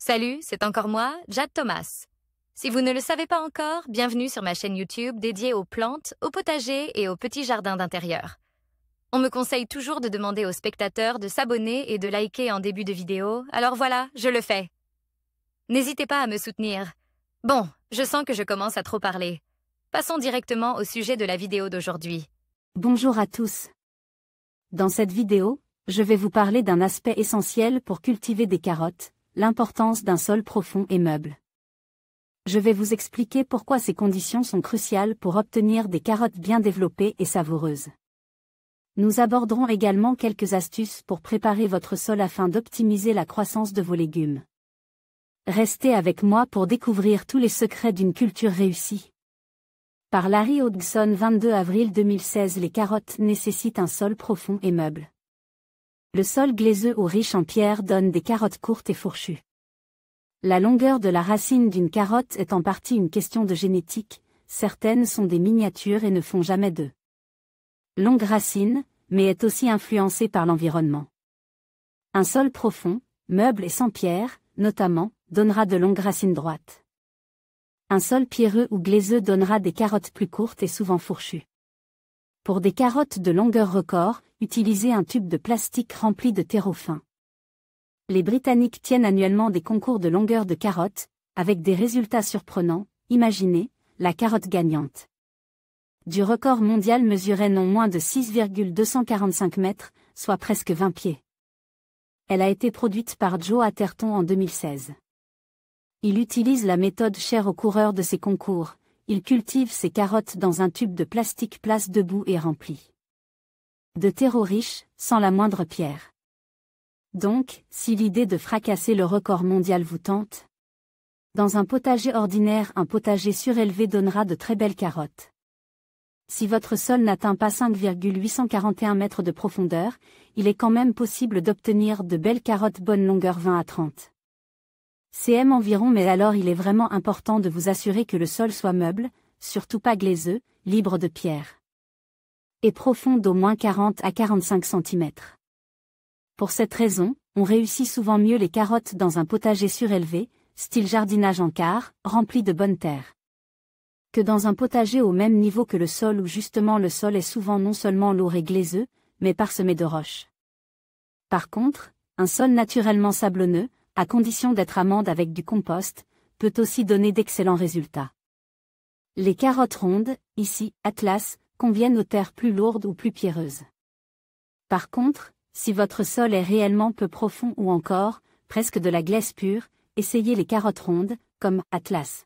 Salut, c'est encore moi, Jade Thomas. Si vous ne le savez pas encore, bienvenue sur ma chaîne YouTube dédiée aux plantes, au potager et aux petits jardins d'intérieur. On me conseille toujours de demander aux spectateurs de s'abonner et de liker en début de vidéo, alors voilà, je le fais. N'hésitez pas à me soutenir. Bon, je sens que je commence à trop parler. Passons directement au sujet de la vidéo d'aujourd'hui. Bonjour à tous. Dans cette vidéo, je vais vous parler d'un aspect essentiel pour cultiver des carottes, l'importance d'un sol profond et meuble. Je vais vous expliquer pourquoi ces conditions sont cruciales pour obtenir des carottes bien développées et savoureuses. Nous aborderons également quelques astuces pour préparer votre sol afin d'optimiser la croissance de vos légumes. Restez avec moi pour découvrir tous les secrets d'une culture réussie. Par Larry Hodgson, 22 avril 2016. Les carottes nécessitent un sol profond et meuble. Le sol glaiseux ou riche en pierre donne des carottes courtes et fourchues. La longueur de la racine d'une carotte est en partie une question de génétique, certaines sont des miniatures et ne font jamais de longues racines, mais est aussi influencée par l'environnement. Un sol profond, meuble et sans pierre, notamment, donnera de longues racines droites. Un sol pierreux ou glaiseux donnera des carottes plus courtes et souvent fourchues. Pour des carottes de longueur record, utilisez un tube de plastique rempli de terreau fin. Les Britanniques tiennent annuellement des concours de longueur de carottes, avec des résultats surprenants. Imaginez, la carotte gagnante du record mondial mesurait non moins de 6,245 mètres, soit presque 20 pieds. Elle a été produite par Joe Atherton en 2016. Il utilise la méthode chère aux coureurs de ces concours. Il cultive ses carottes dans un tube de plastique place debout et rempli de terreau riche, sans la moindre pierre. Donc, si l'idée de fracasser le record mondial vous tente, dans un potager ordinaire, un potager surélevé donnera de très belles carottes. Si votre sol n'atteint pas 5,841 mètres de profondeur, il est quand même possible d'obtenir de belles carottes bonne longueur 20 à 30 cm environ, mais alors il est vraiment important de vous assurer que le sol soit meuble, surtout pas glaiseux, libre de pierres, et profond d'au moins 40 à 45 cm. Pour cette raison, on réussit souvent mieux les carottes dans un potager surélevé, style jardinage en quart, rempli de bonne terre, que dans un potager au même niveau que le sol où justement le sol est souvent non seulement lourd et glaiseux, mais parsemé de roches. Par contre, un sol naturellement sablonneux, à condition d'être amende avec du compost, peut aussi donner d'excellents résultats. Les carottes rondes, ici, Atlas, conviennent aux terres plus lourdes ou plus pierreuses. Par contre, si votre sol est réellement peu profond ou encore, presque de la glaise pure, essayez les carottes rondes, comme Atlas.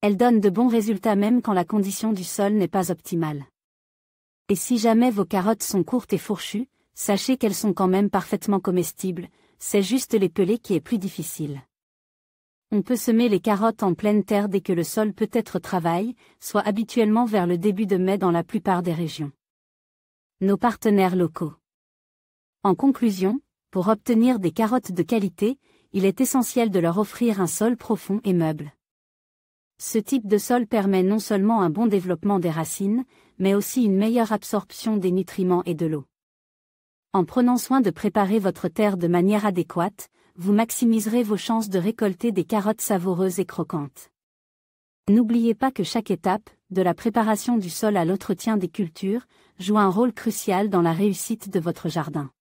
Elles donnent de bons résultats même quand la condition du sol n'est pas optimale. Et si jamais vos carottes sont courtes et fourchues, sachez qu'elles sont quand même parfaitement comestibles, c'est juste les peler qui est plus difficile. On peut semer les carottes en pleine terre dès que le sol peut être travaillé, soit habituellement vers le début de mai dans la plupart des régions. Nos partenaires locaux. En conclusion, pour obtenir des carottes de qualité, il est essentiel de leur offrir un sol profond et meuble. Ce type de sol permet non seulement un bon développement des racines, mais aussi une meilleure absorption des nutriments et de l'eau. En prenant soin de préparer votre terre de manière adéquate, vous maximiserez vos chances de récolter des carottes savoureuses et croquantes. N'oubliez pas que chaque étape, de la préparation du sol à l'entretien des cultures, joue un rôle crucial dans la réussite de votre jardin.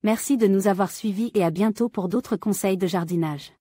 Merci de nous avoir suivis et à bientôt pour d'autres conseils de jardinage.